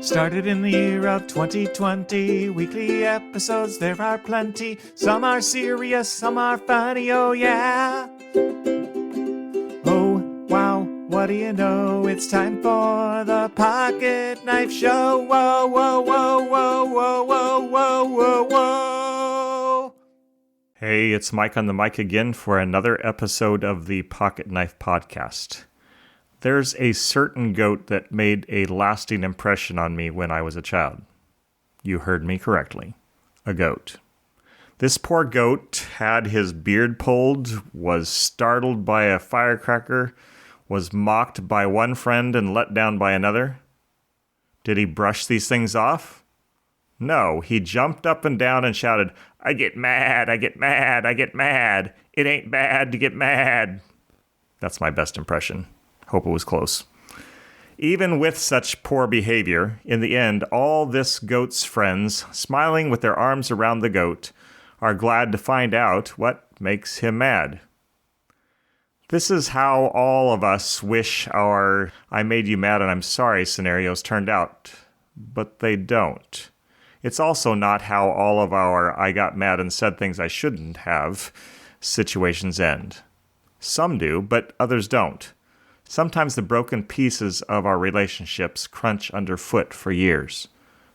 Started in the year of 2020, weekly episodes there are plenty. Some are serious, some are funny, oh yeah. Oh, wow, what do you know? It's time for the Pocket Knife Show. Whoa, whoa, whoa, whoa, whoa, whoa, whoa, whoa, whoa. Hey, it's Mike on the mic again for another episode of the Pocket Knife Podcast. There's a certain goat that made a lasting impression on me when I was a child. You heard me correctly. A goat. This poor goat had his beard pulled, was startled by a firecracker, was mocked by one friend and let down by another. Did he brush these things off? No, he jumped up and down and shouted, "I get mad, I get mad, I get mad. It ain't bad to get mad." That's my best impression. Hope it was close. Even with such poor behavior, in the end, all this goat's friends, smiling with their arms around the goat, are glad to find out what makes him mad. This is how all of us wish our "I made you mad and I'm sorry" scenarios turned out, but they don't. It's also not how all of our "I got mad and said things I shouldn't have" situations end. Some do, but others don't. Sometimes the broken pieces of our relationships crunch underfoot for years.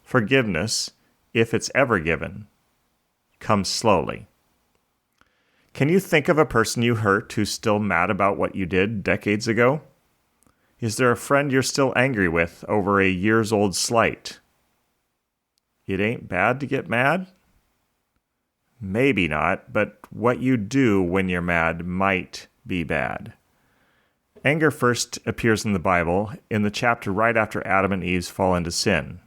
Forgiveness, if it's ever given, comes slowly. Can you think of a person you hurt who's still mad about what you did decades ago? Is there a friend you're still angry with over a years-old slight? It ain't bad to get mad? Maybe not, but what you do when you're mad might be bad. Anger first appears in the Bible in the chapter right after Adam and Eve's fall into sin.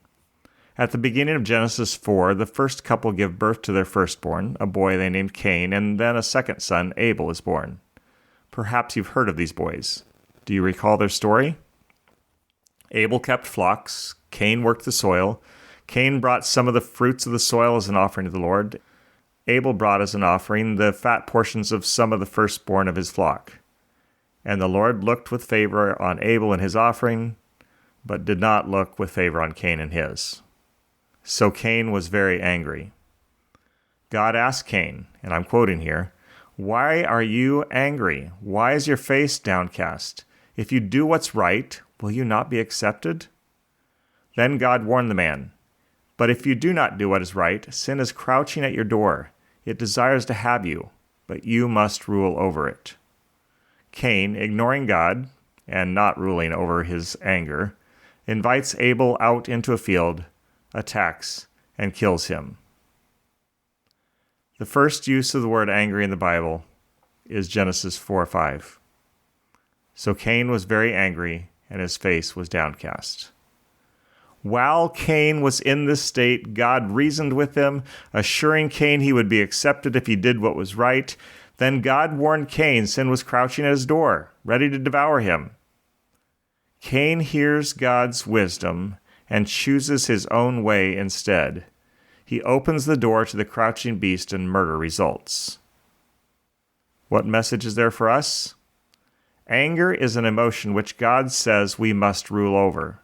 At the beginning of Genesis 4, the first couple give birth to their firstborn, a boy they named Cain, and then a second son, Abel, is born. Perhaps you've heard of these boys. Do you recall their story? Abel kept flocks. Cain worked the soil. Cain brought some of the fruits of the soil as an offering to the Lord. Abel brought as an offering the fat portions of some of the firstborn of his flock. And the Lord looked with favor on Abel and his offering, but did not look with favor on Cain and his. So Cain was very angry. God asked Cain, and I'm quoting here, "Why are you angry? Why is your face downcast? If you do what's right, will you not be accepted?" Then God warned the man, "But if you do not do what is right, sin is crouching at your door. It desires to have you, but you must rule over it." Cain, ignoring God and not ruling over his anger, invites Abel out into a field, attacks, and kills him. The first use of the word angry in the Bible is Genesis 4:5. So Cain was very angry, and his face was downcast. While Cain was in this state, God reasoned with him, assuring Cain he would be accepted if he did what was right. Then God warned Cain sin was crouching at his door, ready to devour him. Cain hears God's wisdom and chooses his own way instead. He opens the door to the crouching beast and murder results. What message is there for us? Anger is an emotion which God says we must rule over.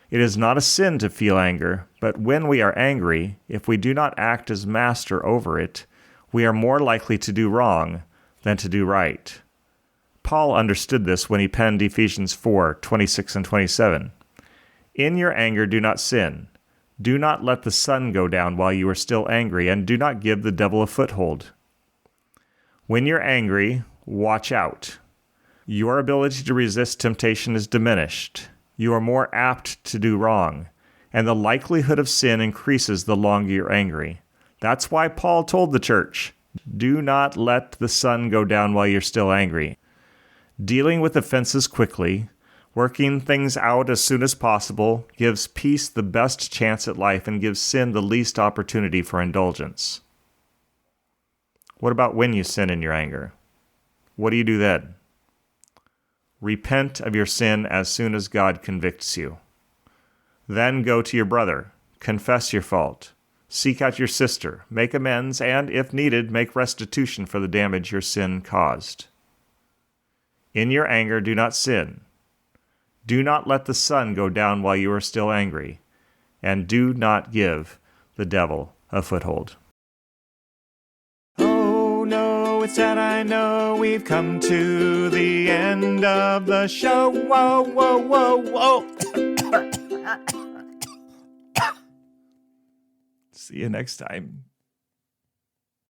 It is not a sin to feel anger, but when we are angry, if we do not act as master over it, we are more likely to do wrong than to do right. Paul understood this when he penned Ephesians 4:26 and 27. "In your anger do not sin. Do not let the sun go down while you are still angry, and do not give the devil a foothold." When you're angry, watch out. Your ability to resist temptation is diminished. You are more apt to do wrong, and the likelihood of sin increases the longer you're angry. That's why Paul told the church, do not let the sun go down while you're still angry. Dealing with offenses quickly, working things out as soon as possible, gives peace the best chance at life and gives sin the least opportunity for indulgence. What about when you sin in your anger? What do you do then? Repent of your sin as soon as God convicts you. Then go to your brother, confess your fault. Seek out your sister, make amends, and, if needed, make restitution for the damage your sin caused. In your anger, do not sin. Do not let the sun go down while you are still angry. and do not give the devil a foothold. Oh no, it's sad, I know we've come to the end of the show. Whoa, whoa, whoa, whoa. See you next time.